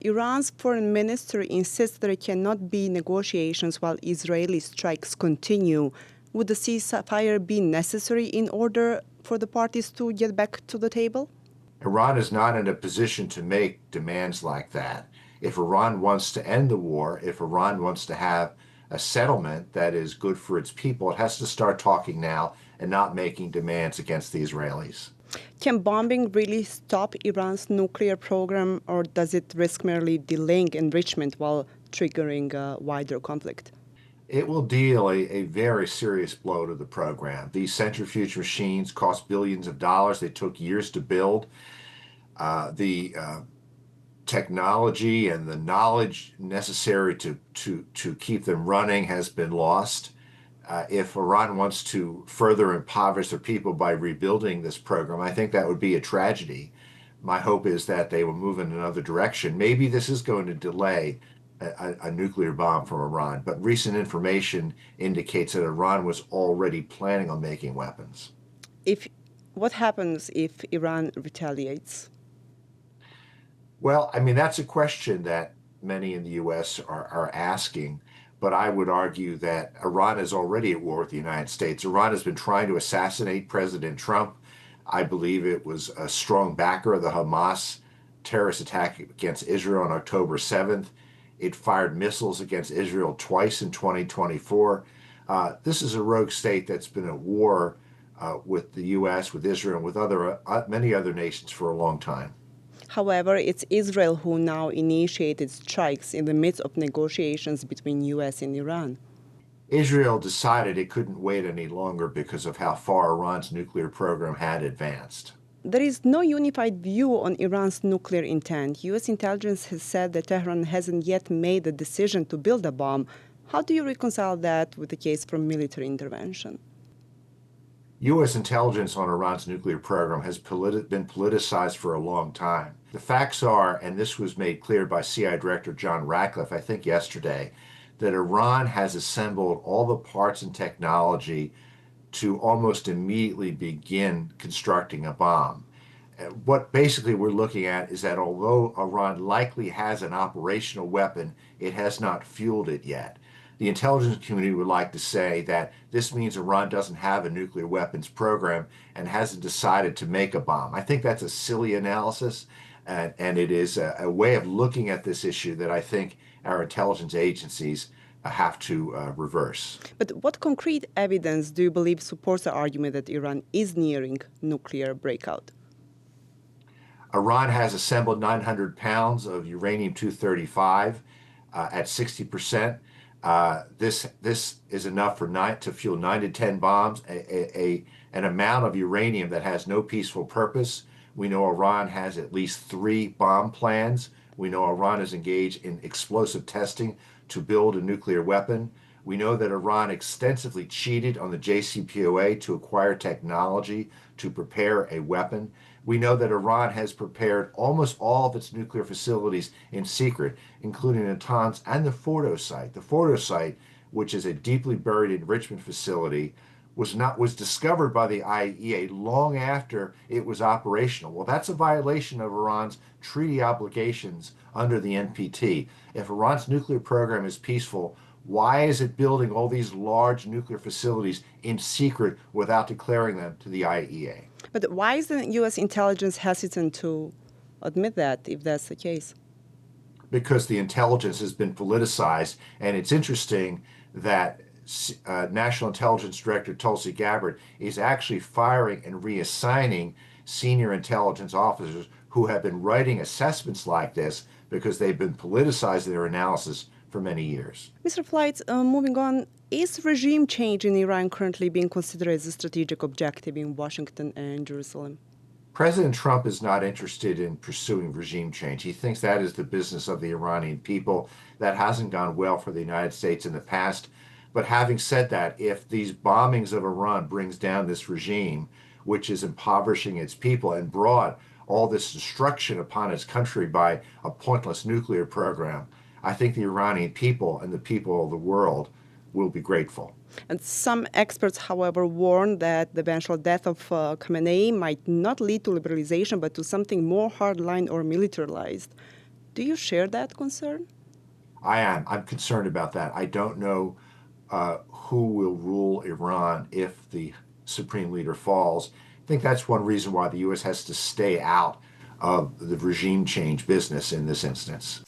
Iran's foreign minister insists there cannot be negotiations while Israeli strikes continue. Would the ceasefire be necessary in order for the parties to get back to the table? Iran is not in a position to make demands like that. If Iran wants to end the war, if Iran wants to have a settlement that is good for its people, it has to start talking now and not making demands against the Israelis. Can bombing really stop Iran's nuclear program, or does it risk merely delaying enrichment while triggering a wider conflict? It will deal a very serious blow to the program. These centrifuge machines cost billions of dollars. They took years to build. The technology and the knowledge necessary to keep them running has been lost. If Iran wants to further impoverish their people by rebuilding this program, I think that would be a tragedy. My hope is that they will move in another direction. Maybe this is going to delay a nuclear bomb from Iran, but recent information indicates that Iran was already planning on making weapons. What happens if Iran retaliates? Well, I mean, that's a question that many in the U.S. are asking. But I would argue that Iran is already at war with the United States. Iran has been trying to assassinate President Trump. I believe it was a strong backer of the Hamas terrorist attack against Israel on October 7th. It fired missiles against Israel twice in 2024. This is a rogue state that's been at war with the U.S., with Israel, and with many other nations for a long time. However, it's Israel who now initiated strikes in the midst of negotiations between U.S. and Iran. Israel decided it couldn't wait any longer because of how far Iran's nuclear program had advanced. There is no unified view on Iran's nuclear intent. U.S. intelligence has said that Tehran hasn't yet made the decision to build a bomb. How do you reconcile that with the case for military intervention? U.S. intelligence on Iran's nuclear program has been politicized for a long time. The facts are, and this was made clear by CIA Director John Ratcliffe, I think yesterday, that Iran has assembled all the parts and technology to almost immediately begin constructing a bomb. What basically we're looking at is that although Iran likely has an operational weapon, it has not fueled it yet. The intelligence community would like to say that this means Iran doesn't have a nuclear weapons program and hasn't decided to make a bomb. I think that's a silly analysis, and it is a way of looking at this issue that I think our intelligence agencies have to reverse. But what concrete evidence do you believe supports the argument that Iran is nearing nuclear breakout? Iran has assembled 900 pounds of uranium-235 at 60%. This is enough to fuel 9 to 10 bombs, an amount of uranium that has no peaceful purpose. We know Iran has at least 3 bomb plans. We know Iran is engaged in explosive testing to build a nuclear weapon. We know that Iran extensively cheated on the JCPOA to acquire technology to prepare a weapon. We know that Iran has prepared almost all of its nuclear facilities in secret, including Natanz and the Fordo site. The Fordo site, which is a deeply buried enrichment facility, was discovered by the IAEA long after it was operational. Well, that's a violation of Iran's treaty obligations under the NPT. If Iran's nuclear program is peaceful, why is it building all these large nuclear facilities in secret without declaring them to the IAEA? But why is the U.S. intelligence hesitant to admit that, if that's the case? Because the intelligence has been politicized, and it's interesting that National Intelligence Director Tulsi Gabbard is actually firing and reassigning senior intelligence officers who have been writing assessments like this because they've been politicizing their analysis for many years. Mr. Fleitz, moving on, is regime change in Iran currently being considered as a strategic objective in Washington and Jerusalem? President Trump is not interested in pursuing regime change. He thinks that is the business of the Iranian people. That hasn't gone well for the United States in the past. But having said that, if these bombings of Iran brings down this regime, which is impoverishing its people and brought all this destruction upon its country by a pointless nuclear program, I think the Iranian people and the people of the world will be grateful. And some experts, however, warn that the eventual death of Khamenei might not lead to liberalization, but to something more hardline or militarized. Do you share that concern? I am. I'm concerned about that. I don't know who will rule Iran if the supreme leader falls. I think that's one reason why the U.S. has to stay out of the regime change business in this instance.